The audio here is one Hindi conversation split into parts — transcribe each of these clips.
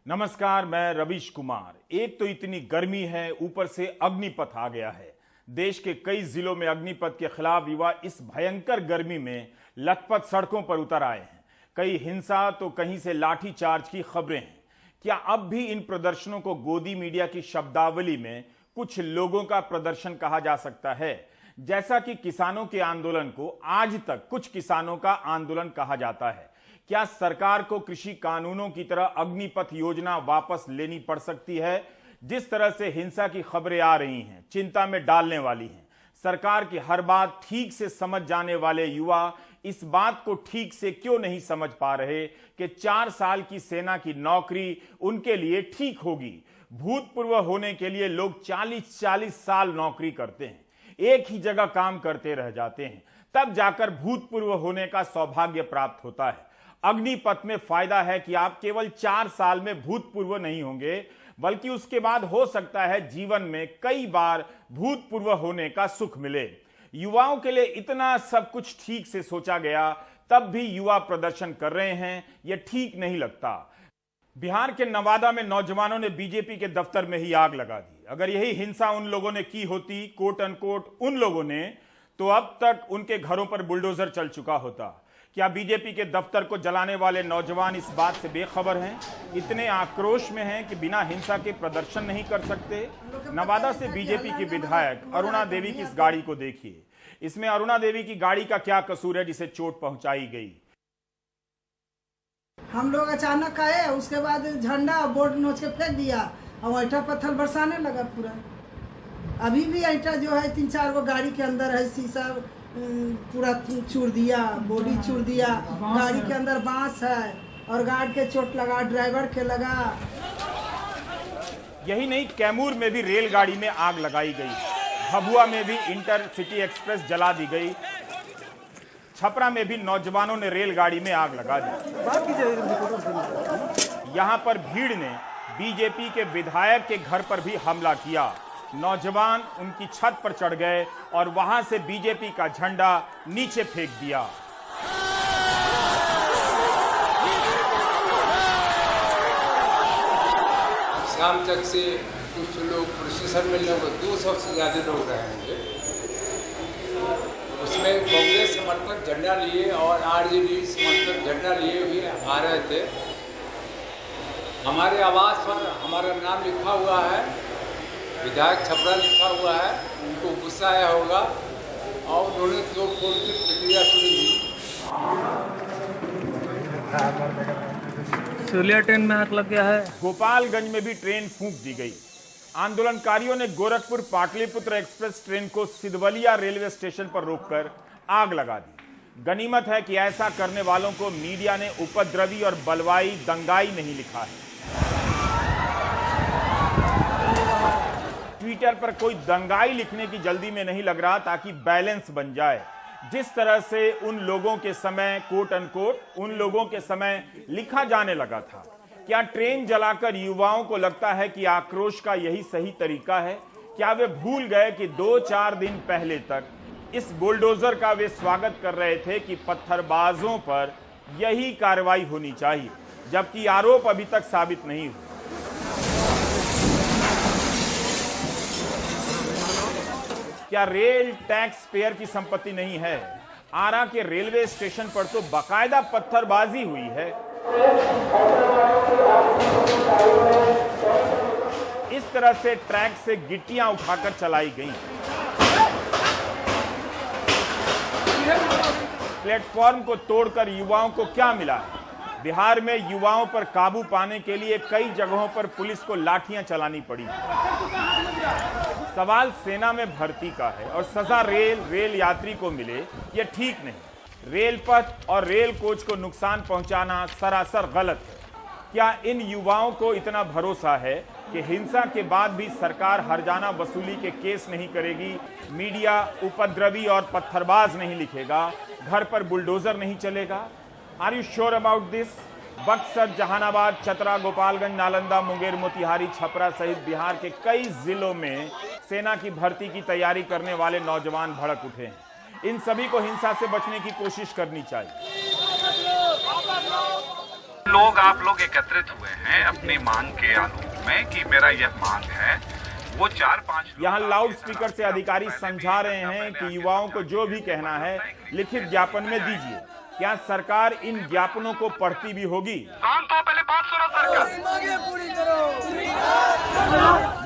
नमस्कार, मैं रवीश कुमार। एक तो इतनी गर्मी है, ऊपर से अग्निपथ आ गया है। देश के कई जिलों में अग्निपथ के खिलाफ युवा इस भयंकर गर्मी में लखपत सड़कों पर उतर आए हैं। कई हिंसा तो कहीं से लाठीचार्ज की खबरें हैं। क्या अब भी इन प्रदर्शनों को गोदी मीडिया की शब्दावली में कुछ लोगों का प्रदर्शन कहा जा सकता है? जैसा कि किसानों के आंदोलन को आज तक कुछ किसानों का आंदोलन कहा जाता है। क्या सरकार को कृषि कानूनों की तरह अग्निपथ योजना वापस लेनी पड़ सकती है? जिस तरह से हिंसा की खबरें आ रही हैं, चिंता में डालने वाली हैं। सरकार की हर बात ठीक से समझ जाने वाले युवा इस बात को ठीक से क्यों नहीं समझ पा रहे कि 4 साल की सेना की नौकरी उनके लिए ठीक होगी। भूतपूर्व होने के लिए लोग 40-40 साल नौकरी करते हैं, एक ही जगह काम करते रह जाते हैं, तब जाकर भूतपूर्व होने का सौभाग्य प्राप्त होता है। अग्निपथ में फायदा है कि आप केवल 4 साल में भूतपूर्व नहीं होंगे, बल्कि उसके बाद हो सकता है जीवन में कई बार भूतपूर्व होने का सुख मिले। युवाओं के लिए इतना सब कुछ ठीक से सोचा गया, तब भी युवा प्रदर्शन कर रहे हैं, यह ठीक नहीं लगता। बिहार के नवादा में नौजवानों ने बीजेपी के दफ्तर में ही आग लगा दी। अगर यही हिंसा उन लोगों ने की होती, कोट अनकोट उन लोगों ने, तो अब तक उनके घरों पर बुलडोजर चल चुका होता। क्या बीजेपी के दफ्तर को जलाने वाले नौजवान इस बात से बेखबर हैं? इतने आक्रोश में हैं कि बिना हिंसा के प्रदर्शन नहीं कर सकते? नवादा से बीजेपी की विधायक अरुणा देवी की इस गाड़ी को देखिए। इसमें अरुणा देवी की गाड़ी का क्या कसूर है जिसे चोट पहुंचाई गई? हम लोग अचानक आए, उसके बाद झंडा बोर्ड नोच के फेंक दिया और ईंटा पत्थर बरसाने लगा पूरा। अभी भी ईंटा जो है 3-4 गो गाड़ी के अंदर है, शीशा पूरा चूर दिया, बॉडी चूर दिया, गाड़ी के अंदर बांस है और गार्ड के चोट लगा, ड्राइवर के लगा। यही नहीं, कैमूर में भी रेलगाड़ी में आग लगाई गई, भभुआ में भी इंटरसिटी एक्सप्रेस जला दी गई, छपरा में भी नौजवानों ने रेलगाड़ी में आग लगा दी। यहां पर भीड़ ने बीजेपी के विधायक के घर पर भी हमला किया। नौजवान उनकी छत पर चढ़ गए और वहां से बीजेपी का झंडा नीचे फेंक दिया। शाम तक से कुछ लोग प्रशासन मिलने को 200 से ज्यादा लोग रहेंगे। उसमें कांग्रेस समर्थक झंडा लिए और आरजेडी समर्थक झंडा लिए हुए आ रहे थे। हमारे आवास पर हमारा नाम लिखा हुआ है, विधायक छपरा लिखा हुआ है। उनको गुस्सा आया होगा और उन्होंने तोड़ फोड़ की प्रक्रिया शुरू की। सूर्या ट्रेन में आग लग गया है। गोपालगंज में भी ट्रेन फूंक दी गई। आंदोलनकारियों ने गोरखपुर पाटलिपुत्र एक्सप्रेस ट्रेन को सिधवलिया रेलवे स्टेशन पर रोककर आग लगा दी। गनीमत है कि ऐसा करने वालों को मीडिया ने उपद्रवी और बलवाई दंगाई नहीं लिखा है। ट्विटर पर कोई दंगाई लिखने की जल्दी में नहीं लग रहा, ताकि बैलेंस बन जाए। जिस तरह से उन लोगों के समय कोट अनकोट उन लोगों के समय लिखा जाने लगा था, क्या ट्रेन जलाकर युवाओं को लगता है कि आक्रोश का यही सही तरीका है? क्या वे भूल गए कि 2-4 दिन पहले तक इस बुलडोजर का वे स्वागत कर रहे थे कि पत्थरबाजों पर यही कार्रवाई होनी चाहिए, जबकि आरोप अभी तक साबित नहीं हुआ। क्या रेल टैक्स पेयर की संपत्ति नहीं है? आरा के रेलवे स्टेशन पर तो बाकायदा पत्थरबाजी हुई है। इस तरह से ट्रैक से गिट्टियां उठाकर चलाई गईं। प्लेटफॉर्म को तोड़कर युवाओं को क्या मिला? बिहार में युवाओं पर काबू पाने के लिए कई जगहों पर पुलिस को लाठियां चलानी पड़ी। सवाल सेना में भर्ती का है और सजा रेल यात्री को मिले, यह ठीक नहीं। रेल पथ और रेल कोच को नुकसान पहुंचाना सरासर गलत है। क्या इन युवाओं को इतना भरोसा है कि हिंसा के बाद भी सरकार हर्जाना वसूली के केस नहीं करेगी, मीडिया उपद्रवी और पत्थरबाज नहीं लिखेगा, घर पर बुलडोजर नहीं चलेगा? Are you sure about this? Buxar, Jehanabad, Chatra, Gopalganj, Nalanda, Munger, Motihari, Chhapra सहित बिहार के कई जिलों में सेना की भर्ती की तैयारी करने वाले नौजवान भड़क उठे हैं। इन सभी को हिंसा से बचने की कोशिश करनी चाहिए। आप लोग एकत्रित हुए हैं अपनी मांग के आलोक में कि मेरा यह मांग है, वो 4-5 यहाँ लाउड स्पीकर से अधिकारी समझा रहे हैं कि युवाओं को जो भी कहना है लिखित ज्ञापन में दीजिए। क्या सरकार इन ज्ञापनों को पढ़ती भी होगी? तो पहले बात सुनो सरकार।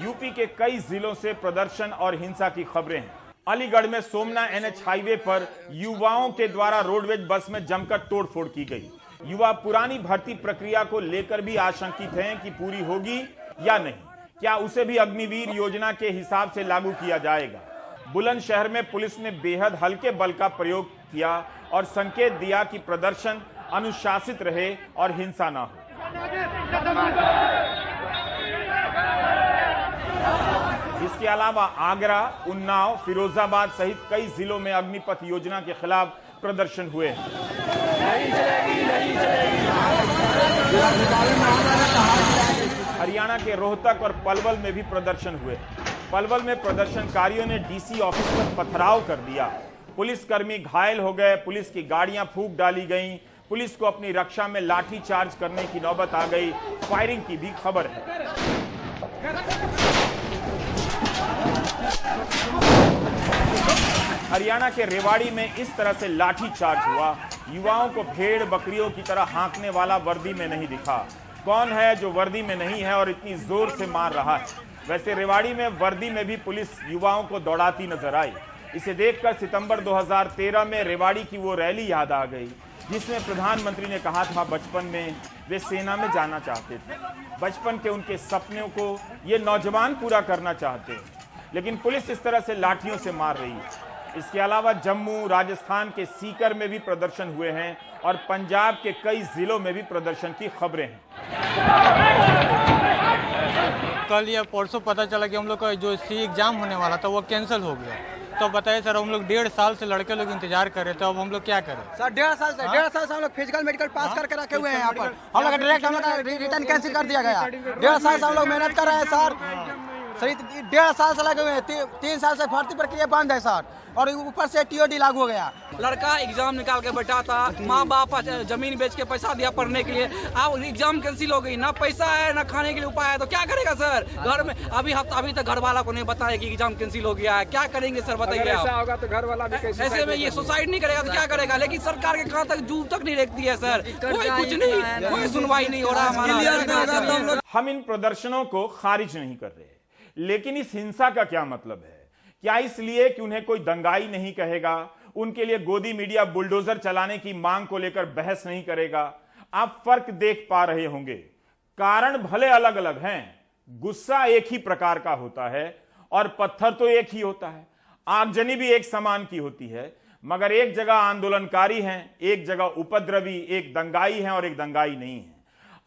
यूपी के कई जिलों से प्रदर्शन और हिंसा की खबरें हैं। अलीगढ़ में सोमना NH हाईवे पर युवाओं के द्वारा रोडवेज बस में जमकर तोड़फोड़ की गई। युवा पुरानी भर्ती प्रक्रिया को लेकर भी आशंकित हैं कि पूरी होगी या नहीं, क्या उसे भी अग्निवीर योजना के हिसाब से लागू किया जाएगा। बुलंदशहर में पुलिस ने बेहद हल्के बल का प्रयोग किया और संकेत दिया कि प्रदर्शन अनुशासित रहे और हिंसा ना हो। इसके अलावा आगरा, उन्नाव, फिरोजाबाद सहित कई जिलों में अग्निपथ योजना के खिलाफ प्रदर्शन हुए हैं। हरियाणा के रोहतक और पलवल में भी प्रदर्शन हुए। पलवल में प्रदर्शनकारियों ने डीसी ऑफिस पर पथराव कर दिया। पुलिसकर्मी घायल हो गए, पुलिस की गाड़ियां फूंक डाली गईं, पुलिस को अपनी रक्षा में लाठी चार्ज करने की नौबत आ गई। फायरिंग की भी खबर है। हरियाणा के रेवाड़ी में इस तरह से लाठी चार्ज हुआ। युवाओं को भेड़ बकरियों की तरह हाँकने वाला वर्दी में नहीं दिखा। कौन है जो वर्दी में नहीं है और इतनी जोर से मार रहा है? वैसे रेवाड़ी में वर्दी में भी पुलिस युवाओं को दौड़ाती नजर आई। इसे देखकर सितंबर 2013 में रेवाड़ी की वो रैली याद आ गई जिसमें प्रधानमंत्री ने कहा था बचपन में वे सेना में जाना चाहते थे। बचपन के उनके सपनों को ये नौजवान पूरा करना चाहते हैं, लेकिन पुलिस इस तरह से लाठियों से मार रही है। इसके अलावा जम्मू, राजस्थान के सीकर में भी प्रदर्शन हुए हैं और पंजाब के कई जिलों में भी प्रदर्शन की खबरें हैं। कल या परसों पता चला कि हम लोग का जो सी एग्जाम होने वाला था वो कैंसिल हो गया। तो बताइए सर, हम लोग 1.5 साल से लड़के लोग इंतजार कर रहे थे, अब हम लोग क्या करें? सर 1.5 साल से हम लोग फिजिकल मेडिकल पास करके रखे हुए हैं। यहाँ पर हम लोग डायरेक्ट हम लोग रिटर्न कैंसिल कर दिया गया। 1.5 साल से हम लोग मेहनत कर रहे हैं सर। सही 1.5 साल से लगे हुए हैं। 3 साल से भर्ती प्रक्रिया बंद है सर, और ऊपर से TOD लागू हो गया। लड़का एग्जाम निकाल के बैठा था, माँ बाप जमीन बेच के पैसा दिया पढ़ने के लिए, अब एग्जाम कैंसिल हो गई, ना पैसा है ना खाने के लिए उपाय है, तो क्या करेगा सर? घर में अभी तक घर वाला को नहीं बताया कि एग्जाम कैंसिल हो गया है, क्या करेंगे सर बताइए? ऐसा होगा तो घर वाला भी ऐसे में ये सुसाइड नहीं करेगा तो क्या करेगा? लेकिन सरकार के कहाँ तक जूब तक नहीं रखती है सर, कोई कुछ नहीं, कोई सुनवाई नहीं हो रहा हमारा। हम इन प्रदर्शनों को खारिज नहीं कर रहे, लेकिन इस हिंसा का क्या मतलब है? क्या इसलिए कि उन्हें कोई दंगाई नहीं कहेगा, उनके लिए गोदी मीडिया बुलडोजर चलाने की मांग को लेकर बहस नहीं करेगा? आप फर्क देख पा रहे होंगे। कारण भले अलग अलग हैं, गुस्सा एक ही प्रकार का होता है और पत्थर तो एक ही होता है, आगजनी भी एक समान की होती है, मगर एक जगह आंदोलनकारी हैं, एक जगह उपद्रवी, एक दंगाई है और एक दंगाई नहीं है।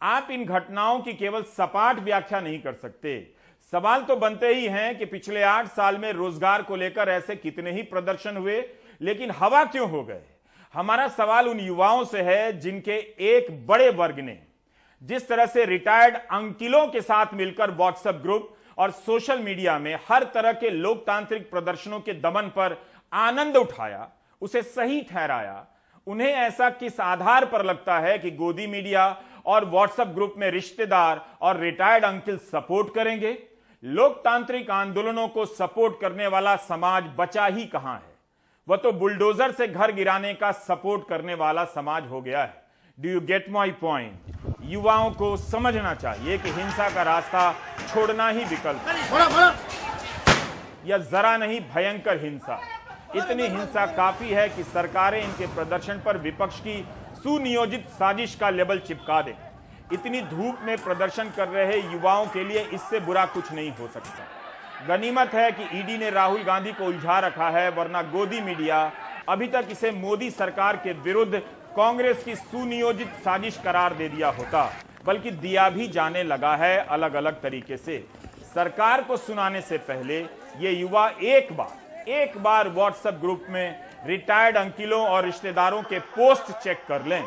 आप इन घटनाओं की केवल सपाट व्याख्या नहीं कर सकते। सवाल तो बनते ही हैं कि पिछले 8 साल में रोजगार को लेकर ऐसे कितने ही प्रदर्शन हुए, लेकिन हवा क्यों हो गए? हमारा सवाल उन युवाओं से है जिनके एक बड़े वर्ग ने जिस तरह से रिटायर्ड अंकिलों के साथ मिलकर व्हाट्सएप ग्रुप और सोशल मीडिया में हर तरह के लोकतांत्रिक प्रदर्शनों के दमन पर आनंद उठाया, उसे सही ठहराया। उन्हें ऐसा किस आधार पर लगता है कि गोदी मीडिया और व्हाट्सएप ग्रुप में रिश्तेदार और रिटायर्ड अंकिल सपोर्ट करेंगे? लोकतांत्रिक आंदोलनों को सपोर्ट करने वाला समाज बचा ही कहां है? वह तो बुलडोजर से घर गिराने का सपोर्ट करने वाला समाज हो गया है। Do you get my point? युवाओं को समझना चाहिए कि हिंसा का रास्ता छोड़ना ही विकल्प है। यह जरा नहीं भयंकर हिंसा। इतनी हिंसा काफी है कि सरकारें इनके प्रदर्शन पर विपक्ष की सुनियोजित साजिश का लेबल चिपका दें। इतनी धूप में प्रदर्शन कर रहे युवाओं के लिए इससे बुरा कुछ नहीं हो सकता। गनीमत है कि ईडी ने राहुल गांधी को उलझा रखा है, वरना गोदी मीडिया अभी तक इसे मोदी सरकार के विरुद्ध कांग्रेस की सुनियोजित साजिश करार दे दिया होता, बल्कि दिया भी जाने लगा है अलग अलग तरीके से। सरकार को सुनाने से पहले ये युवा एक बार व्हाट्सएप ग्रुप में रिटायर्ड अंकिलों और रिश्तेदारों के पोस्ट चेक कर लें।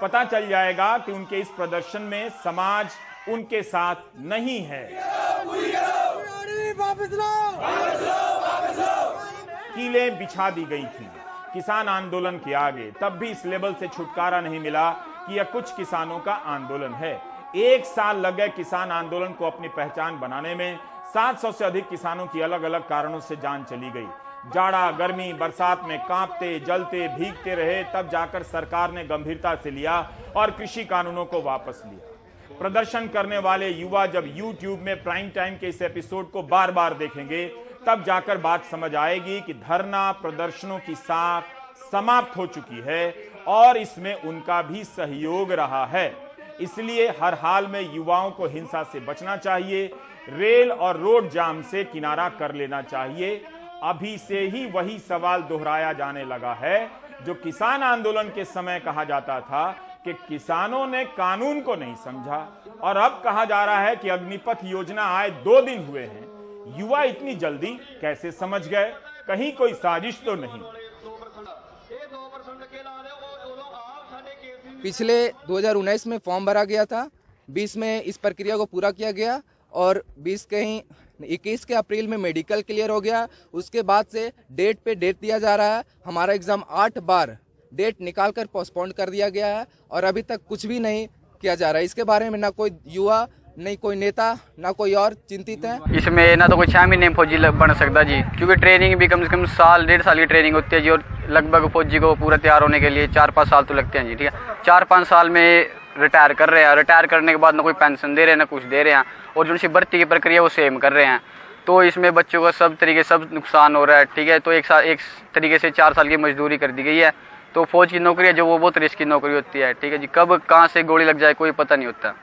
पता चल जाएगा कि उनके इस प्रदर्शन में समाज उनके साथ नहीं है। कीलें बिछा दी गई थी किसान आंदोलन के आगे, तब भी इस लेबल से छुटकारा नहीं मिला कि यह कुछ किसानों का आंदोलन है। 1 साल लग गए किसान आंदोलन को अपनी पहचान बनाने में। 700 से अधिक किसानों की अलग अलग कारणों से जान चली गई। जाड़ा, गर्मी, बरसात में कांपते, जलते, भीगते रहे, तब जाकर सरकार ने गंभीरता से लिया और कृषि कानूनों को वापस लिया। प्रदर्शन करने वाले युवा जब YouTube में प्राइम टाइम के इस एपिसोड को बार बार देखेंगे, तब जाकर बात समझ आएगी कि धरना प्रदर्शनों की साख समाप्त हो चुकी है और इसमें उनका भी सहयोग रहा है। इसलिए हर हाल में युवाओं को हिंसा से बचना चाहिए, रेल और रोड जाम से किनारा कर लेना चाहिए। अभी से ही वही सवाल दोहराया जाने लगा है जो किसान आंदोलन के समय कहा जाता था कि किसानों ने कानून को नहीं समझा, और अब कहा जा रहा है कि अग्निपथ योजना आए 2 दिन हुए हैं। युवा इतनी जल्दी कैसे समझ गए? कहीं कोई साजिश तो नहीं? पिछले 2019 में फॉर्म भरा गया था, 20 में इस प्रक्रिया को पूरा किया गया और 21 के अप्रैल में मेडिकल क्लियर हो गया। उसके बाद से डेट पे डेट दिया जा रहा है। हमारा एग्जाम 8 बार डेट निकालकर पोस्टपोन कर दिया गया है और अभी तक कुछ भी नहीं किया जा रहा है। इसके बारे में ना कोई युवा, नहीं कोई नेता, ना कोई और चिंतित है। इसमें ना तो कोई 6 महीने में फौजी बन सकता जी, क्योंकि ट्रेनिंग भी कम से कम साल 1.5 साल की ट्रेनिंग होती है जी, और लगभग फौजी को पूरा तैयार होने के लिए 4-5 साल तो लगते हैं जी। ठीक है, 4-5 साल में रिटायर कर रहे हैं। रिटायर करने के बाद ना कोई पेंशन दे रहे हैं, ना कुछ दे रहे हैं, और जो भर्ती की प्रक्रिया वो सेम कर रहे हैं। तो इसमें बच्चों का सब नुकसान हो रहा है। ठीक है, तो एक तरीके से 4 साल की मजदूरी कर दी गई है। तो फौज की नौकरी है जो वो बहुत रिस्क की नौकरी होती है। ठीक है जी, कब कहां से गोली लग जाए कोई पता नहीं होता।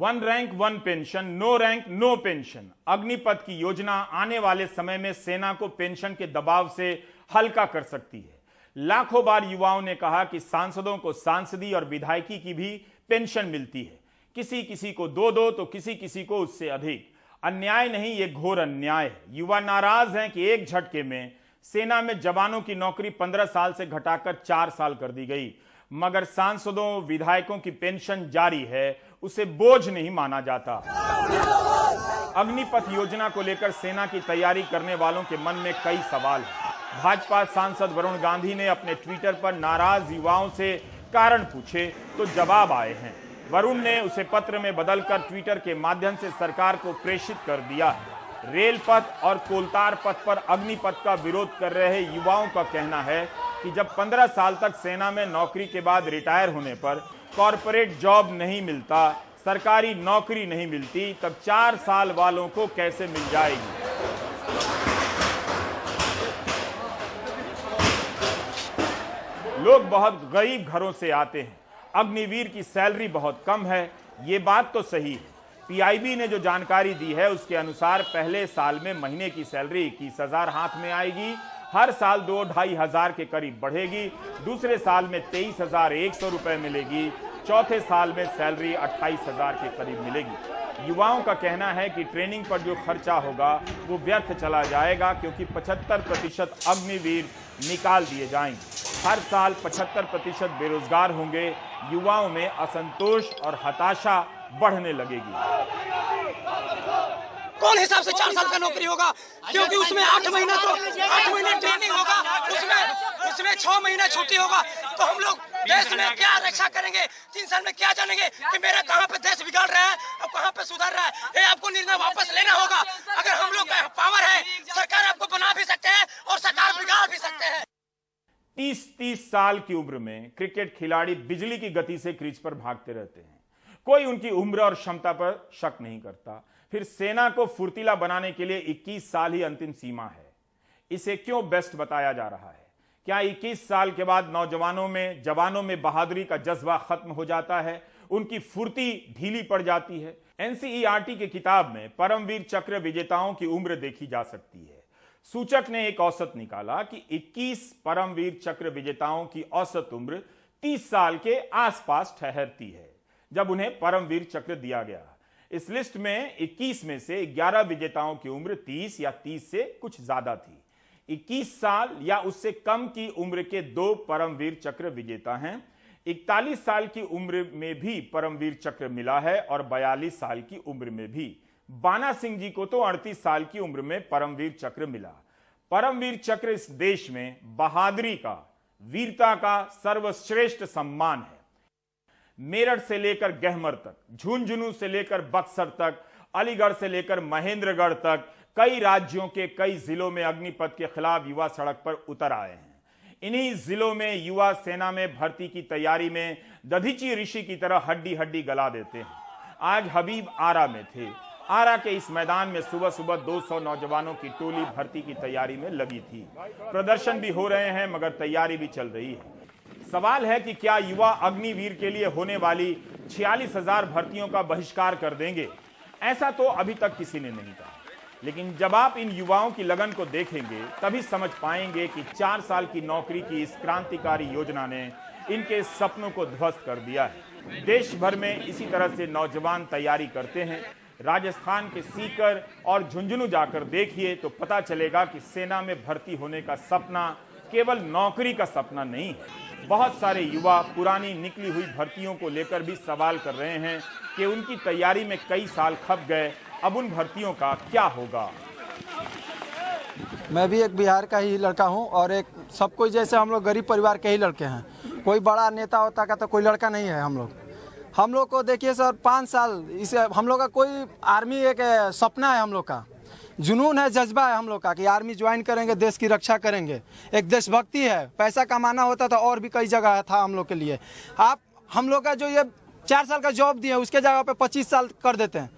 1 rank 1 pension, no rank no pension. Agnipath की योजना आने वाले समय में सेना को पेंशन के दबाव से हल्का कर सकती है। लाखों बार युवाओं ने कहा कि सांसदों को सांसदी और विधायकी की भी पेंशन मिलती है, किसी किसी को 2 तो किसी किसी को उससे अधिक। अन्याय नहीं, ये घोर अन्याय है। युवा नाराज हैं कि एक झटके में सेना में जवानों की नौकरी 15 साल से घटाकर 4 साल कर दी गई, मगर सांसदों विधायकों की पेंशन जारी है, उसे बोझ नहीं माना जाता। अग्निपथ योजना को लेकर सेना की तैयारी करने वालों के मन में कई सवाल हैं। भाजपा सांसद वरुण गांधी ने अपने ट्विटर पर नाराज युवाओं से कारण पूछे तो जवाब आए हैं। वरुण ने उसे पत्र में बदलकर ट्विटर के माध्यम से सरकार को प्रेषित कर दिया है। रेल पथ और कोलतार पथ पर अग्निपथ का विरोध कर रहे युवाओं का कहना है कि जब 15 साल तक सेना में नौकरी के बाद रिटायर होने पर कॉरपोरेट जॉब नहीं मिलता, सरकारी नौकरी नहीं मिलती, तब 4 साल वालों को कैसे मिल जाएगी? लोग बहुत गरीब घरों से आते हैं, अग्निवीर की सैलरी बहुत कम है, ये बात तो सही है। पीआईबी ने जो जानकारी दी है उसके अनुसार पहले साल में महीने की सैलरी 21,000 हाथ में आएगी, हर साल 2-2.5 हजार के करीब बढ़ेगी, दूसरे साल में 23,100 रुपए मिलेगी, चौथे साल में सैलरी 28,000 के करीब मिलेगी। युवाओं का कहना है कि ट्रेनिंग पर जो खर्चा होगा वो व्यर्थ चला जाएगा, क्योंकि 75% अग्निवीर निकाल दिए जाएंगे। हर साल 75% बेरोजगार होंगे। युवाओं में असंतोष और हताशा बढ़ने लगेगी। कौन हिसाब से 4 साल का नौकरी होगा, क्योंकि उसमें 8 महीना ट्रेनिंग होगा, उसमें 6 महीना छुट्टी होगा। तो हम लोग देश में क्या रक्षा करेंगे? 3 साल में क्या जानेंगे कि मेरा कहाँ पे देश बिगाड़ रहा है और कहाँ पे सुधार रहा है? ये आपको निर्णय वापस लेना होगा। अगर हम लोग का पावर है, सरकार आपको बना भी सकते हैं और सरकार बिगाड़ भी सकते हैं। 30 साल की उम्र में क्रिकेट खिलाड़ी बिजली की गति से क्रीज पर भागते रहते हैं। कोई उनकी उम्र और क्षमता पर शक नहीं करता। फिर सेना को फुर्तीला बनाने के लिए 21 साल ही अंतिम सीमा है। इसे क्यों बेस्ट बताया जा रहा है? क्या 21 साल के बाद जवानों में बहादुरी का जज्बा खत्म हो जाता है, उनकी फुर्ती ढीली पड़ जाती है? एनसीईआरटी की किताब में परमवीर चक्र विजेताओं की उम्र देखी जा सकती है। सूचक ने एक औसत निकाला कि 21 परमवीर चक्र विजेताओं की औसत उम्र 30 साल के आसपास ठहरती है जब उन्हें परमवीर चक्र दिया गया। इस लिस्ट में 21 में से 11 विजेताओं की उम्र 30 या 30 से कुछ ज्यादा थी। 21 साल या उससे कम की उम्र के 2 परमवीर चक्र विजेता हैं। 41 साल की उम्र में भी परमवीर चक्र मिला है और 42 साल की उम्र में भी। बाना सिंह जी को तो 38 साल की उम्र में परमवीर चक्र मिला। परमवीर चक्र इस देश में बहादुरी का, वीरता का सर्वश्रेष्ठ सम्मान है। मेरठ से लेकर गहमर तक, झुंझुनू से लेकर बक्सर तक, अलीगढ़ से लेकर महेंद्रगढ़ तक कई राज्यों के कई जिलों में अग्निपथ के खिलाफ युवा सड़क पर उतर आए हैं। इन्हीं जिलों में युवा सेना में भर्ती की तैयारी में दधीची ऋषि की तरह हड्डी हड्डी गला देते हैं। आज हबीब आरा में थे। आरा के इस मैदान में सुबह सुबह 200 नौजवानों की टोली भर्ती की तैयारी में लगी थी। प्रदर्शन भी हो रहे हैं मगर तैयारी भी चल रही है। सवाल है कि क्या युवा अग्निवीर के लिए होने वाली 46,000 भर्तियों का बहिष्कार कर देंगे? ऐसा तो अभी तक किसी ने नहीं कहा, लेकिन जब आप इन युवाओं की लगन को देखेंगे तभी समझ पाएंगे कि 4 साल की नौकरी की इस क्रांतिकारी योजना ने इनके सपनों को ध्वस्त कर दिया है। देश भर में इसी तरह से नौजवान तैयारी करते हैं। राजस्थान के सीकर और झुंझुनू जाकर देखिए तो पता चलेगा कि सेना में भर्ती होने का सपना केवल नौकरी का सपना नहीं है। बहुत सारे युवा पुरानी निकली हुई भर्तियों को लेकर भी सवाल कर रहे हैं कि उनकी तैयारी में कई साल खप गए, अब उन भर्तियों का क्या होगा। मैं भी एक बिहार का ही लड़का हूं और एक सब कोई जैसे हम लोग गरीब परिवार के ही लड़के हैं। कोई बड़ा नेता होता का तो कोई लड़का नहीं है। हम लोग को देखिए सर 5 साल इसे हम लोग का कोई आर्मी एक सपना है, हम लोग का जुनून है, जज्बा है हम लोग का कि आर्मी ज्वाइन करेंगे, देश की रक्षा करेंगे। एक देशभक्ति है। पैसा कमाना होता था और भी कई जगह था हम लोग के लिए। आप हम लोग का जो ये 4 साल का जॉब दिए उसके जगह पे 25 साल कर देते हैं।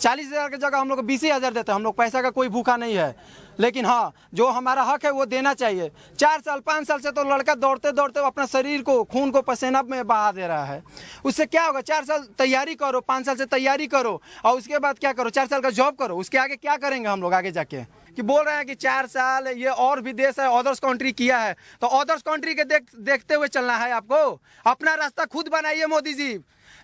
40,000 की जगह हम लोग को 20,000 देते हैं। हम लोग पैसा का कोई भूखा नहीं है, लेकिन हाँ जो हमारा हक है वो देना चाहिए। 4 साल 5 साल से तो लड़का दौड़ते दौड़ते अपना शरीर को खून को पसीना में बहा दे रहा है। उससे क्या होगा? 4 साल तैयारी करो, 5 साल से तैयारी करो और उसके बाद क्या करो? 4 साल का जॉब करो। उसके आगे क्या करेंगे हम लोग आगे जाके? कि बोल रहे हैं कि 4 साल ये और भी देश है अदर्स कंट्री किया है, तो अदर्स कंट्री के देखते हुए चलना है आपको? अपना रास्ता खुद बनाइए मोदी जी।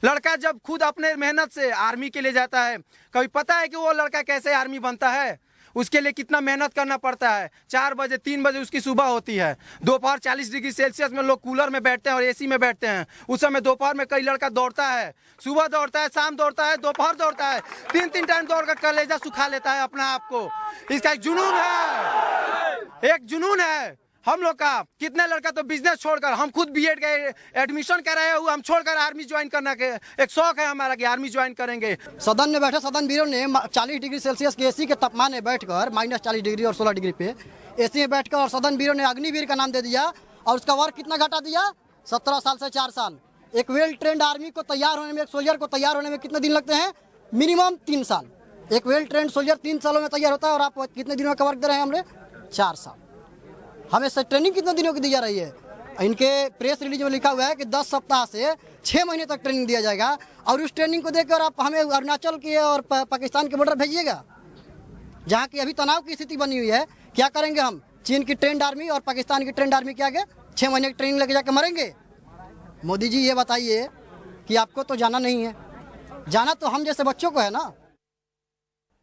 लड़का जब खुद अपने मेहनत से आर्मी के लिए जाता है, कभी पता है कि वो लड़का कैसे आर्मी बनता है? उसके लिए कितना मेहनत करना पड़ता है। 4 बजे 3 बजे उसकी सुबह होती है। दोपहर 40 डिग्री सेल्सियस में लोग कूलर में बैठते हैं और एसी में बैठते हैं। उस समय दोपहर में कई लड़का दौड़ता है, सुबह दौड़ता है, शाम दौड़ता है, दोपहर दौड़ता है। 3-3 टाइम दौड़ कर कलेजा सुखा लेता है अपना आप को। इसका एक जुनून है, एक जुनून है हम लोग का। कितने लड़का तो बिजनेस छोड़कर, हम खुद बीएड का एडमिशन कराए हुए, हम छोड़कर आर्मी ज्वाइन करना के एक शौक है हमारा कि आर्मी ज्वाइन करेंगे। सदन में बैठे सदन वीरों ने 40 डिग्री सेल्सियस के एसी के तापमान में बैठकर -40 डिग्री और 16 डिग्री पे एसी में बैठकर और सदन वीरों ने अग्निवीर का नाम दे दिया। और उसका वर्क कितना घटा दिया? 17 साल से 4 साल। एक वेल ट्रेंड आर्मी को तैयार होने में, एक सोल्जर को तैयार होने में कितने दिन लगते हैं? मिनिमम 3 साल। एक वेल ट्रेंड सोल्जर 3 सालों में तैयार होता है और आप कितने दिनों का वर्क दे रहे हैं? हमने 4 साल। हमें ट्रेनिंग कितने दिनों की दी जा रही है? इनके प्रेस रिलीज में लिखा हुआ है कि 10 सप्ताह से 6 महीने तक ट्रेनिंग दिया जाएगा। और उस ट्रेनिंग को देखकर आप हमें अरुणाचल के और पाकिस्तान के बॉर्डर भेजिएगा, जहाँ की अभी तनाव की स्थिति बनी हुई है। क्या करेंगे हम? चीन की ट्रेंड आर्मी और पाकिस्तान की ट्रेंड आर्मी के आगे 6 महीने की ट्रेनिंग लेके जाके मरेंगे? मोदी जी ये बताइए कि आपको तो जाना नहीं है, जाना तो हम जैसे बच्चों को है ना।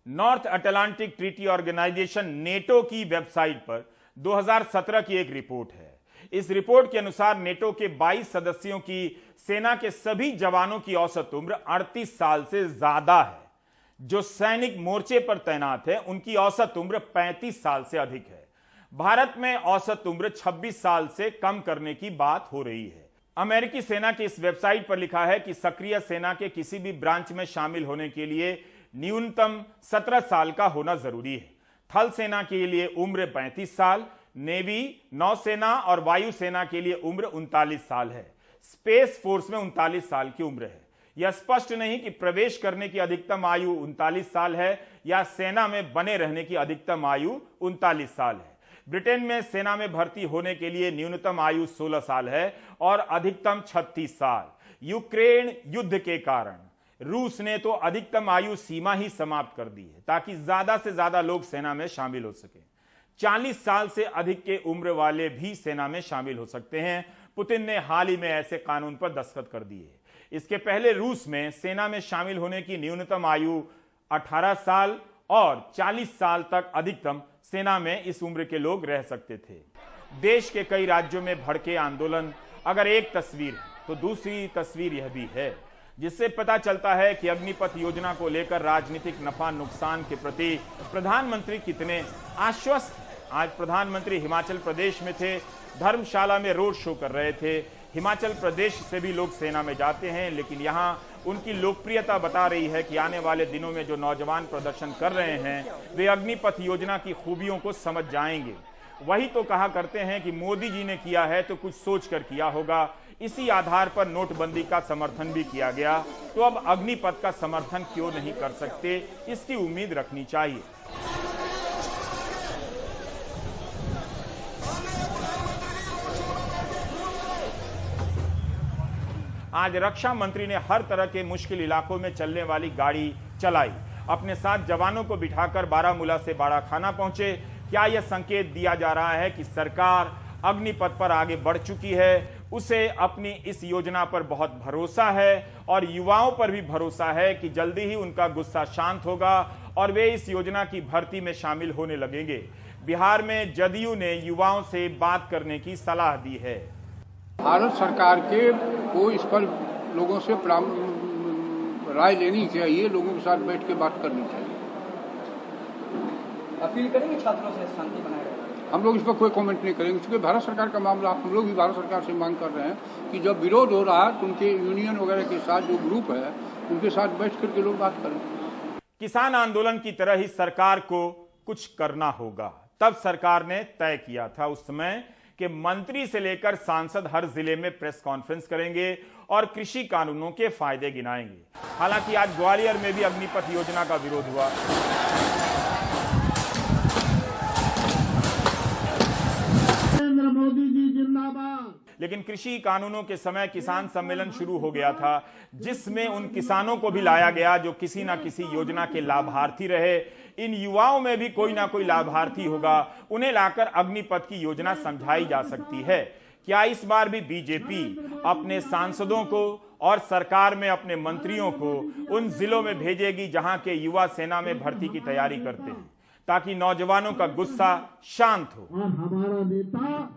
North Atlantic Treaty Organization NATO की वेबसाइट पर 2017 की एक रिपोर्ट है। इस रिपोर्ट के अनुसार नेटो के 22 सदस्यों की सेना के सभी जवानों की औसत उम्र 38 साल से ज्यादा है। जो सैनिक मोर्चे पर तैनात है उनकी औसत उम्र 35 साल से अधिक है। भारत में औसत उम्र 26 साल से कम करने की बात हो रही है। अमेरिकी सेना की इस वेबसाइट पर लिखा है कि सक्रिय सेना के किसी भी ब्रांच में शामिल होने के लिए न्यूनतम 17 साल का होना जरूरी है। थल सेना के लिए उम्र 35 साल, नेवी, नौसेना और वायुसेना के लिए उम्र 39 साल है। स्पेस फोर्स में 39 साल की उम्र है। यह स्पष्ट नहीं कि प्रवेश करने की अधिकतम आयु 39 साल है या सेना में बने रहने की अधिकतम आयु 39 साल है। ब्रिटेन में सेना में भर्ती होने के लिए न्यूनतम आयु 16 साल है और अधिकतम 36 साल। यूक्रेन युद्ध के कारण रूस ने तो अधिकतम आयु सीमा ही समाप्त कर दी है ताकि ज्यादा से ज्यादा लोग सेना में शामिल हो सके। 40 साल से अधिक के उम्र वाले भी सेना में शामिल हो सकते हैं। पुतिन ने हाल ही में ऐसे कानून पर दस्तखत कर दिए। इसके पहले रूस में सेना में शामिल होने की न्यूनतम आयु 18 साल और 40 साल तक अधिकतम सेना में इस उम्र के लोग रह सकते थे। देश के कई राज्यों में भड़के आंदोलन अगर एक तस्वीर है तो दूसरी तस्वीर यह भी है, जिससे पता चलता है कि अग्निपथ योजना को लेकर राजनीतिक नफा नुकसान के प्रति प्रधानमंत्री कितने आश्वस्त हैं। आज प्रधानमंत्री हिमाचल प्रदेश में थे, धर्मशाला में रोड शो कर रहे थे। हिमाचल प्रदेश से भी लोग सेना में जाते हैं, लेकिन यहाँ उनकी लोकप्रियता बता रही है कि आने वाले दिनों में जो नौजवान प्रदर्शन कर रहे हैं वे अग्निपथ योजना की खूबियों को समझ जाएंगे। वही तो कहा करते हैं कि मोदी जी ने किया है तो कुछ सोच कर किया होगा। इसी आधार पर नोटबंदी का समर्थन भी किया गया, तो अब अग्निपथ का समर्थन क्यों नहीं कर सकते, इसकी उम्मीद रखनी चाहिए। आज रक्षा मंत्री ने हर तरह के मुश्किल इलाकों में चलने वाली गाड़ी चलाई, अपने साथ जवानों को बिठाकर बारामूला से बाड़ा खाना पहुंचे। क्या यह संकेत दिया जा रहा है कि सरकार अग्निपथ पर आगे बढ़ चुकी है, उसे अपनी इस योजना पर बहुत भरोसा है और युवाओं पर भी भरोसा है कि जल्दी ही उनका गुस्सा शांत होगा और वे इस योजना की भर्ती में शामिल होने लगेंगे। बिहार में जदयू ने युवाओं से बात करने की सलाह दी है। भारत सरकार को इस पर लोगों से राय लेनी चाहिए, लोगों के साथ बैठ के बात करनी चाहिए। अपील करेंगे छात्रों से शांति बनाए रखें। हम लोग इस पर कोई कमेंट नहीं करेंगे, क्योंकि भारत सरकार का मामला, हम लोग भी भारत सरकार से मांग कर रहे हैं कि जब विरोध हो रहा है तो उनके यूनियन वगैरह के साथ जो ग्रुप है उनके साथ बैठ करके लोग बात करें। किसान आंदोलन की तरह ही सरकार को कुछ करना होगा। तब सरकार ने तय किया था उस समय कि मंत्री से लेकर सांसद हर जिले में प्रेस कॉन्फ्रेंस करेंगे और कृषि कानूनों के फायदे गिनाएंगे। हालांकि आज ग्वालियर में भी अग्निपथ योजना का विरोध हुआ। नरेंद्र मोदी जी जिंदाबाद। लेकिन कृषि कानूनों के समय किसान सम्मेलन शुरू हो गया था, जिसमें उन किसानों को भी लाया गया जो किसी ना किसी योजना के लाभार्थी रहे। इन युवाओं में भी कोई ना कोई लाभार्थी होगा, उन्हें लाकर अग्निपथ की योजना समझाई जा सकती है। क्या इस बार भी बीजेपी अपने सांसदों को और सरकार में अपने मंत्रियों को उन जिलों में भेजेगी जहां के युवा सेना में भर्ती की तैयारी करते हैं, ताकि नौजवानों का गुस्सा शांत हो? और हमारा नेता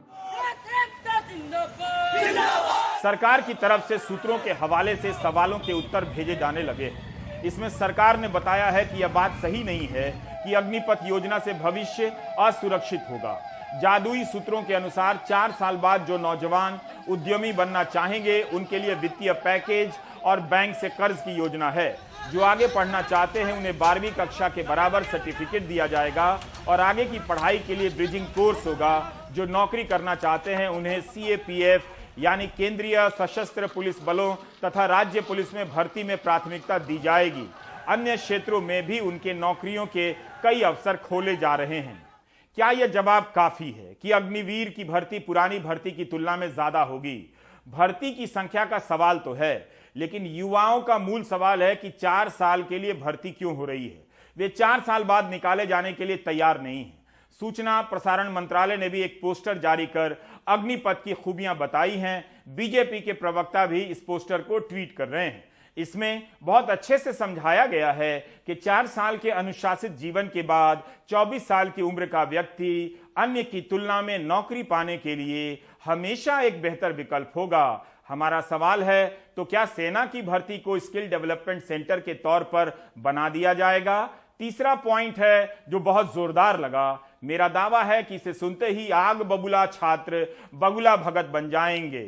सरकार की तरफ से सूत्रों के हवाले से सवालों के उत्तर भेजे जाने लगे हैं। इसमें सरकार ने बताया है कि यह बात सही नहीं है कि अग्निपथ योजना से भविष्य असुरक्षित होगा। जादुई सूत्रों के अनुसार 4 साल बाद जो नौजवान उद्यमी बनना चाहेंगे उनके लिए वित्तीय पैकेज और बैंक से कर्ज की योजना है। जो आगे पढ़ना चाहते हैं उन्हें 12वीं कक्षा के बराबर सर्टिफिकेट दिया जाएगा और आगे की पढ़ाई के लिए ब्रिजिंग कोर्स होगा। जो नौकरी करना चाहते हैं उन्हें CAPF यानी केंद्रीय सशस्त्र पुलिस बलों तथा राज्य पुलिस में भर्ती में प्राथमिकता दी जाएगी। अन्य क्षेत्रों में भी उनके नौकरियों के कई अवसर खोले जा रहे हैं। क्या यह जवाब काफी है कि अग्निवीर की भर्ती पुरानी भर्ती की तुलना में ज्यादा होगी? भर्ती की संख्या का सवाल तो है, लेकिन युवाओं का मूल सवाल है कि 4 साल के लिए भर्ती क्यों हो रही है? वे 4 साल बाद निकाले जाने के लिए तैयार नहीं है। सूचना प्रसारण मंत्रालय ने भी एक पोस्टर जारी कर अग्निपथ की खूबियां बताई हैं। बीजेपी के प्रवक्ता भी इस पोस्टर को ट्वीट कर रहे हैं। इसमें बहुत अच्छे से समझाया गया है कि 4 साल के अनुशासित जीवन के बाद 24 साल की उम्र का व्यक्ति अन्य की तुलना में नौकरी पाने के लिए हमेशा एक बेहतर विकल्प होगा। हमारा सवाल है, तो क्या सेना की भर्ती को स्किल डेवलपमेंट सेंटर के तौर पर बना दिया जाएगा? तीसरा पॉइंट है जो बहुत जोरदार लगा। मेरा दावा है कि इसे सुनते ही आग बबूला छात्र बगुला भगत बन जाएंगे।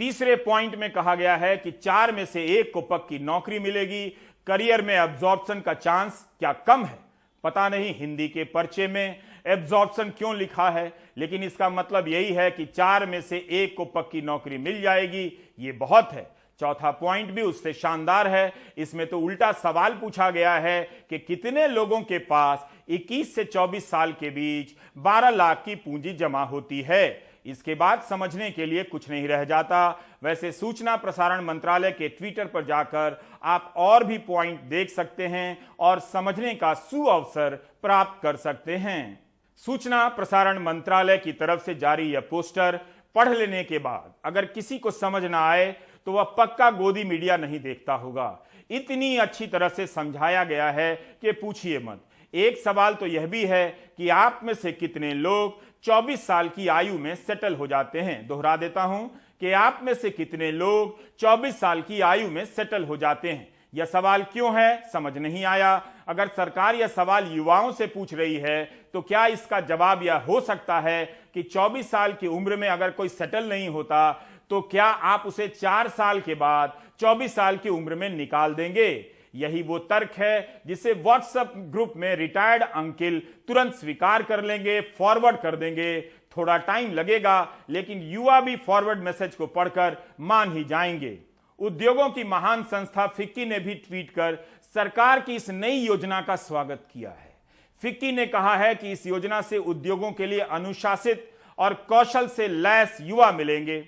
तीसरे पॉइंट में कहा गया है कि 4 में से 1 को पक्की नौकरी मिलेगी। करियर में एब्जॉर्प्शन का चांस क्या कम है? पता नहीं हिंदी के पर्चे में एब्जॉर्प्शन क्यों लिखा है, लेकिन इसका मतलब यही है कि 4 में से 1 को पक्की नौकरी मिल जाएगी। ये बहुत है। चौथा पॉइंट भी उससे शानदार है। इसमें तो उल्टा सवाल पूछा गया है कि कितने लोगों के पास 21 से 24 साल के बीच 12 लाख की पूंजी जमा होती है। इसके बाद समझने के लिए कुछ नहीं रह जाता। वैसे सूचना प्रसारण मंत्रालय के ट्विटर पर जाकर आप और भी पॉइंट देख सकते हैं और समझने का सुअवसर प्राप्त कर सकते हैं। सूचना प्रसारण मंत्रालय की तरफ से जारी यह पोस्टर पढ़ लेने के बाद अगर किसी को समझ ना आए तो वह पक्का गोदी मीडिया नहीं देखता होगा। इतनी अच्छी तरह से समझाया गया है कि पूछिए मत। एक सवाल तो यह भी है कि आप में से कितने लोग 24 साल की आयु में सेटल हो जाते हैं? दोहरा देता हूं कि आप में से कितने लोग 24 साल की आयु में सेटल हो जाते हैं? यह सवाल क्यों है, समझ नहीं आया। अगर सरकार यह सवाल युवाओं से पूछ रही है तो क्या इसका जवाब यह हो सकता है कि 24 साल की उम्र में अगर कोई सेटल नहीं होता तो क्या आप उसे 4 साल के बाद 24 साल की उम्र में निकाल देंगे? यही वो तर्क है जिसे व्हाट्सएप ग्रुप में रिटायर्ड अंकिल तुरंत स्वीकार कर लेंगे, फॉरवर्ड कर देंगे। थोड़ा टाइम लगेगा, लेकिन युवा भी फॉरवर्ड मैसेज को पढ़कर मान ही जाएंगे। उद्योगों की महान संस्था फिक्की ने भी ट्वीट कर सरकार की इस नई योजना का स्वागत किया है। फिक्की ने कहा है कि इस योजना से उद्योगों के लिए अनुशासित और कौशल से लैस युवा मिलेंगे।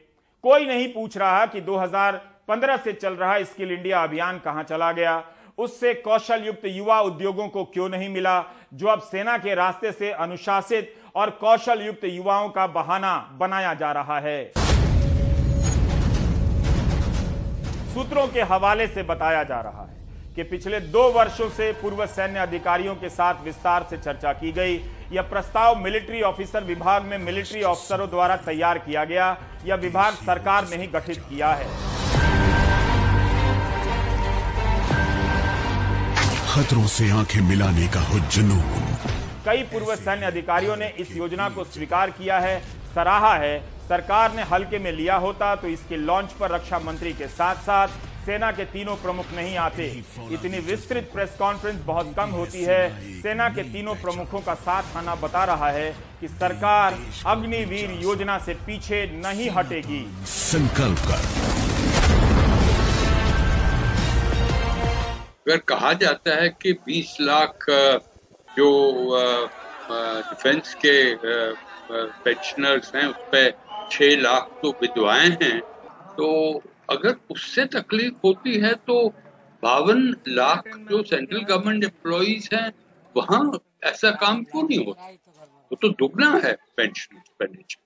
कोई नहीं पूछ रहा कि 2015 से चल रहा स्किल इंडिया अभियान कहां चला गया, उससे कौशल युक्त युवा उद्योगों को क्यों नहीं मिला, जो अब सेना के रास्ते से अनुशासित और कौशल युक्त युवाओं का बहाना बनाया जा रहा है। सूत्रों के हवाले से बताया जा रहा है कि पिछले 2 वर्षों से पूर्व सैन्य अधिकारियों के साथ विस्तार से चर्चा की गई। यह प्रस्ताव मिलिट्री ऑफिसर विभाग में मिलिट्री अफसरों द्वारा तैयार किया गया। यह विभाग सरकार ने ही गठित किया है। खतरों से आंखें मिलाने का हो जुनून। कई पूर्व सैन्य अधिकारियों ने इस योजना को स्वीकार किया है, सराहा है। सरकार ने हल्के में लिया होता तो इसके लॉन्च पर रक्षा मंत्री के साथ साथ सेना के तीनों प्रमुख नहीं आते। इतनी विस्तृत प्रेस कॉन्फ्रेंस बहुत कम होती है। सेना के तीनों प्रमुखों का साथ आना बता रहा है कि सरकार अग्निवीर योजना से पीछे नहीं हटेगी। संकल्प कर। अगर कहा जाता है कि 20 लाख जो डिफेंस के पेंशनर्स हैं, उस पर 6 लाख तो विधवाएं हैं, तो अगर उससे तकलीफ होती है तो 52 लाख जो सेंट्रल गवर्नमेंट एम्प्लॉइज हैं वहां ऐसा काम क्यों नहीं होता? वो तो दुगना है पेंशन एक्सपेंडिचर।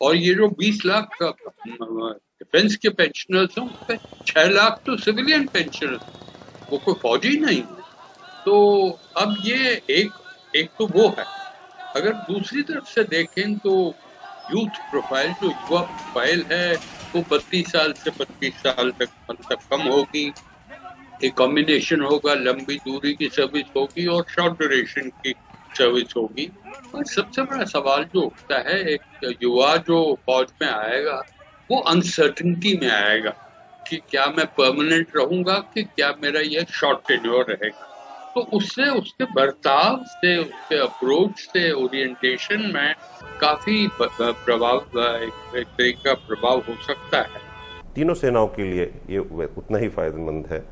और ये जो 20 लाख डिफेंस के पेंशनर्स हैं, उस पर 6 लाख तो सिविलियन पेंशनर्स, वो कोई फौजी नहीं है। तो अब ये एक तो वो है। अगर दूसरी तरफ से देखें तो यूथ प्रोफाइल, जो युवा प्रोफाइल है, वो 32 साल से 35 साल तक मतलब कम होगी। एक कॉम्बिनेशन होगा, लंबी दूरी की सर्विस होगी और शॉर्ट ड्यूरेशन की सर्विस होगी। और सबसे बड़ा सवाल जो उठता है, एक युवा जो फौज में आएगा वो अनसर्टेनिटी में आएगा कि क्या मैं परमानेंट रहूंगा कि क्या मेरा ये शॉर्ट टेन्योर रहेगा। तो उससे, उसके बर्ताव से, उसके अप्रोच से, ओरिएंटेशन में काफी प्रभाव, एक तरीके का प्रभाव हो सकता है। तीनों सेनाओं के लिए ये उतना ही फायदेमंद है।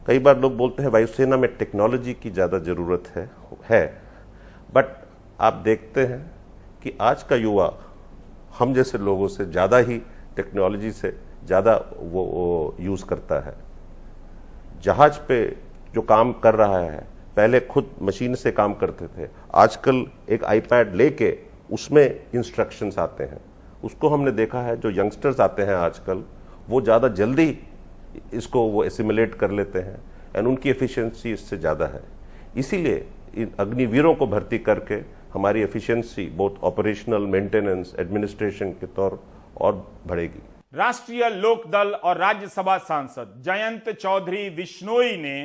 कई बार लोग बोलते हैं वायुसेना में टेक्नोलॉजी की ज़्यादा ज़रूरत है, बट आप देखते हैं कि आज का युवा हम जैसे लोगों से ज़्यादा ही टेक्नोलॉजी से ज़्यादा वो यूज़ करता है। जहाज पे जो काम कर रहा है, पहले खुद मशीन से काम करते थे, आजकल एक आईपैड लेके उसमें इंस्ट्रक्शंस आते हैं। उसको हमने देखा है, जो यंगस्टर्स आते हैं आजकल, वो ज़्यादा जल्दी इसको वो एसिमुलेट कर लेते हैं एंड उनकी एफिशिएंसी इससे ज़्यादा है। इसीलिए इन अग्निवीरों को भर्ती करके हमारी efficiency both operational, maintenance, administration के तौर और बढ़ेगी। राष्ट्रीय लोकदल और राज्यसभा सांसद जयंत चौधरी बिश्नोई ने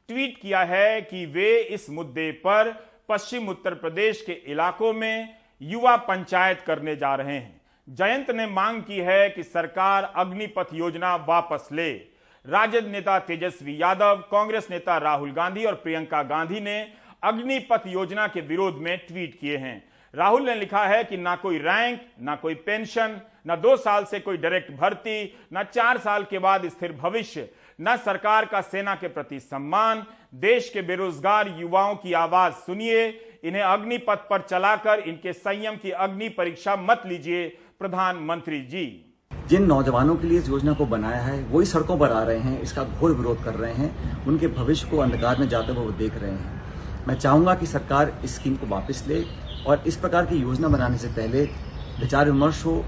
ट्वीट किया है कि वे इस मुद्दे पर पश्चिम उत्तर प्रदेश के इलाकों में युवा पंचायत करने जा रहे हैं। जयंत ने मांग की है कि सरकार अग्निपथ योजना वापस ले। राजद नेता तेजस्वी यादव, कांग्रेस नेता राहुल गांधी और प्रियंका गांधी ने अग्निपथ योजना के विरोध में ट्वीट किए हैं। राहुल ने लिखा है कि ना कोई रैंक, ना कोई पेंशन, ना 2 साल से कोई डायरेक्ट भर्ती, ना 4 साल के बाद स्थिर भविष्य, न सरकार का सेना के प्रति सम्मान। देश के बेरोजगार युवाओं की आवाज सुनिए, इन्हें अग्निपथ पर चलाकर इनके संयम की अग्नि परीक्षा मत लीजिए। प्रधानमंत्री जी, जिन नौजवानों के लिए इस योजना को बनाया है वही सड़कों पर आ रहे हैं, इसका घोर विरोध कर रहे हैं, उनके भविष्य को अंधकार में जाते हुए वो देख रहे हैं। मैं चाहूंगा कि सरकार इस स्कीम को वापस ले और इस प्रकार की योजना बनाने से पहले विचार विमर्श हो।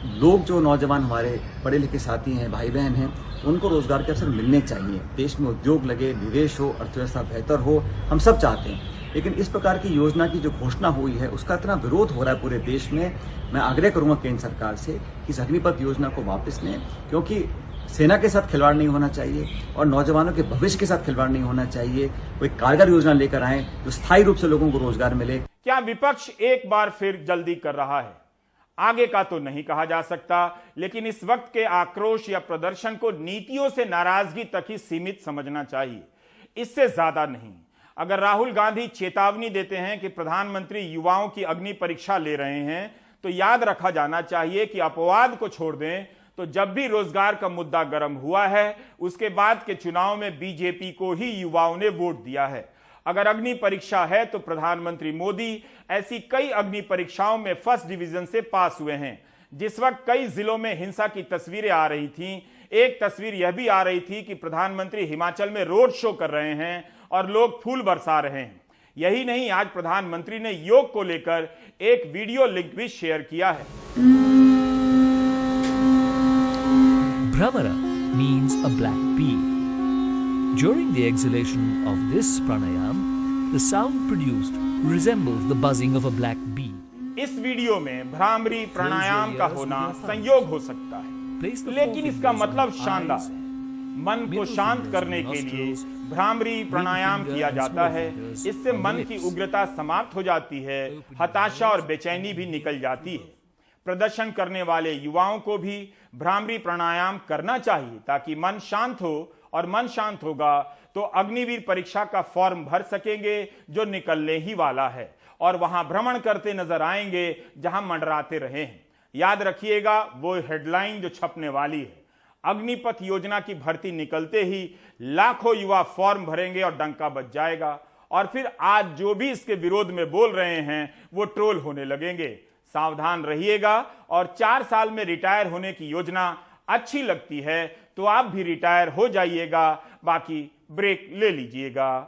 लोग, जो नौजवान हमारे पढ़े लिखे साथी हैं, भाई बहन हैं, उनको रोजगार के अवसर मिलने चाहिए। देश में उद्योग लगे, निवेश हो, अर्थव्यवस्था बेहतर हो, हम सब चाहते हैं। लेकिन इस प्रकार की योजना की जो घोषणा हुई है उसका इतना विरोध हो रहा है पूरे देश में। मैं आग्रह करूंगा केंद्र सरकार से कि इस अग्निपथ योजना को वापस लें, क्योंकि सेना के साथ खिलवाड़ नहीं होना चाहिए और नौजवानों के भविष्य के साथ खिलवाड़ नहीं होना चाहिए। कोई कारगर योजना लेकर आए जो स्थायी रूप से लोगों को रोजगार मिले। क्या विपक्ष एक बार फिर जल्दी कर रहा है? आगे का तो नहीं कहा जा सकता, लेकिन इस वक्त के आक्रोश या प्रदर्शन को नीतियों से नाराजगी तक ही सीमित समझना चाहिए, इससे ज्यादा नहीं। अगर राहुल गांधी चेतावनी देते हैं कि प्रधानमंत्री युवाओं की अग्नि परीक्षा ले रहे हैं, तो याद रखा जाना चाहिए कि अपवाद को छोड़ दें तो जब भी रोजगार का मुद्दा गर्म हुआ है, उसके बाद के चुनाव में बीजेपी को ही युवाओं ने वोट दिया है। अगर अग्नि परीक्षा है तो प्रधानमंत्री मोदी ऐसी कई अग्नि परीक्षाओं में फर्स्ट डिवीजन से पास हुए हैं। जिस वक्त कई जिलों में हिंसा की तस्वीरें आ रही थीं, एक तस्वीर यह भी आ रही थी कि प्रधानमंत्री हिमाचल में रोड शो कर रहे हैं और लोग फूल बरसा रहे हैं। यही नहीं, आज प्रधानमंत्री ने योग को लेकर एक वीडियो लिंक भी शेयर किया है। Bhramara means a black bee. During the exhalation of this pranayam, the sound produced resembles the buzzing of a black bee. इस वीडियो में भ्रामरी प्राणायाम का होना संयोग हो सकता है, लेकिन इसका मतलब शानदार है। मन को शांत करने के लिए भ्रामरी प्राणायाम किया जाता है। इससे मन की उग्रता समाप्त हो जाती है, हताशा और बेचैनी भी निकल जाती है। प्रदर्शन करने वाले युवाओं को भी भ्रामरी प्राणायाम करना चाहिए ताकि मन शांत हो, और मन शांत होगा तो अग्निवीर परीक्षा का फॉर्म भर सकेंगे जो निकलने ही वाला है, और वहां भ्रमण करते नजर आएंगे जहां मंडराते रहे हैं। याद रखिएगा वो हेडलाइन जो छपने वाली है, अग्निपथ योजना की भर्ती निकलते ही लाखों युवा फॉर्म भरेंगे और डंका बज जाएगा, और फिर आज जो भी इसके विरोध में बोल रहे हैं वो ट्रोल होने लगेंगे। सावधान रहिएगा, और 4 साल में रिटायर होने की योजना अच्छी लगती है तो आप भी रिटायर हो जाइएगा, बाकी ब्रेक ले लीजिएगा।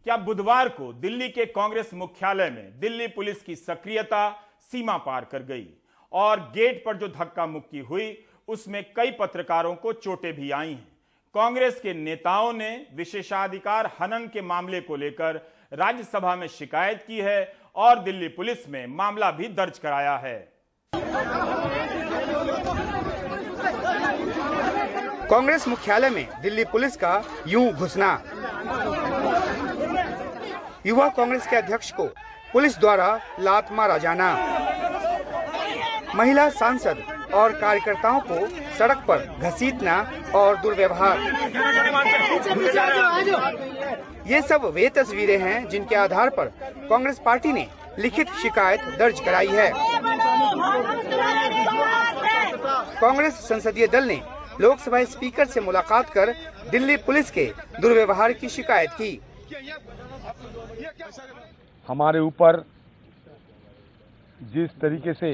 क्या बुधवार को दिल्ली के कांग्रेस मुख्यालय में दिल्ली पुलिस की सक्रियता सीमा पार कर गई, और गेट पर जो धक्का मुक्की हुई उसमें कई पत्रकारों को चोटें भी आई हैं। कांग्रेस के नेताओं ने विशेषाधिकार हनन के मामले को लेकर राज्यसभा में शिकायत की है और दिल्ली पुलिस में मामला भी दर्ज कराया है। कांग्रेस मुख्यालय में दिल्ली पुलिस का यूं घुसना, युवा कांग्रेस के अध्यक्ष को पुलिस द्वारा लात मारा जाना, महिला सांसद और कार्यकर्ताओं को सड़क पर घसीटना और दुर्व्यवहार, ये सब वे तस्वीरें हैं जिनके आधार पर कांग्रेस पार्टी ने लिखित शिकायत दर्ज कराई है। कांग्रेस संसदीय दल ने लोकसभा स्पीकर से मुलाकात कर दिल्ली पुलिस के दुर्व्यवहार की शिकायत की। हमारे ऊपर जिस तरीके से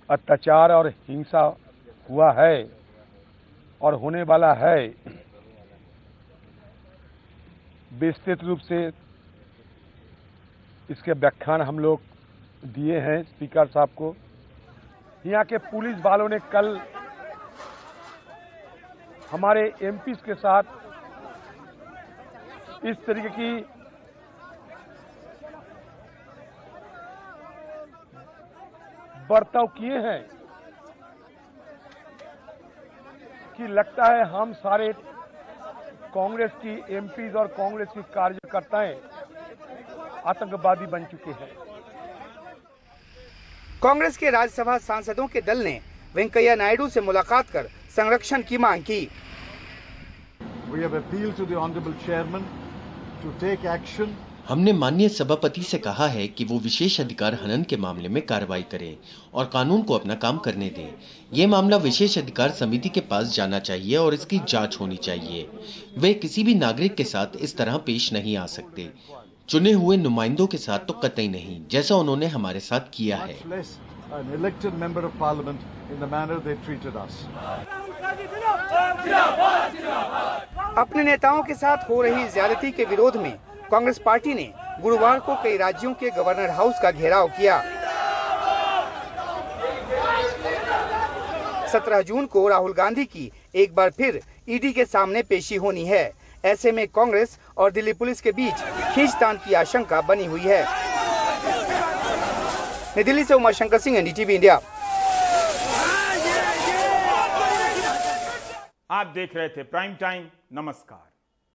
अत्याचार और हिंसा हुआ है और होने वाला है, विस्तृत रूप से इसके व्याख्यान हम लोग दिए हैं स्पीकर साहब को। यहाँ के पुलिस वालों ने कल हमारे एमपी के साथ इस तरीके की बर्ताव किए हैं कि लगता है हम सारे कांग्रेस की एमपीज और कांग्रेस की कार्यकर्ताएं आतंकवादी बन चुके हैं। कांग्रेस के राज्यसभा सांसदों के दल ने वेंकैया नायडू से मुलाकात कर संरक्षण की मांग की। We have appealed to the honorable chairman to take action. हमने माननीय सभापति से कहा है कि वो विशेष अधिकार हनन के मामले में कार्रवाई करें और कानून को अपना काम करने दें। ये मामला विशेष अधिकार समिति के पास जाना चाहिए और इसकी जांच होनी चाहिए। वे किसी भी नागरिक के साथ इस तरह पेश नहीं आ सकते, चुने हुए नुमाइंदों के साथ तो कतई नहीं, जैसा उन्होंने हमारे साथ किया है। अपने नेताओं के साथ हो रही ज्यादती के विरोध में कांग्रेस पार्टी ने गुरुवार को कई राज्यों के गवर्नर हाउस का घेराव किया। 17 जून को राहुल गांधी की एक बार फिर ईडी के सामने पेशी होनी है। ऐसे में कांग्रेस और दिल्ली पुलिस के बीच खींचतान की आशंका बनी हुई है। नई दिल्ली से उमाशंकर सिंह, एनडीटीवी इंडिया। आप देख रहे थे प्राइम टाइम। नमस्कार।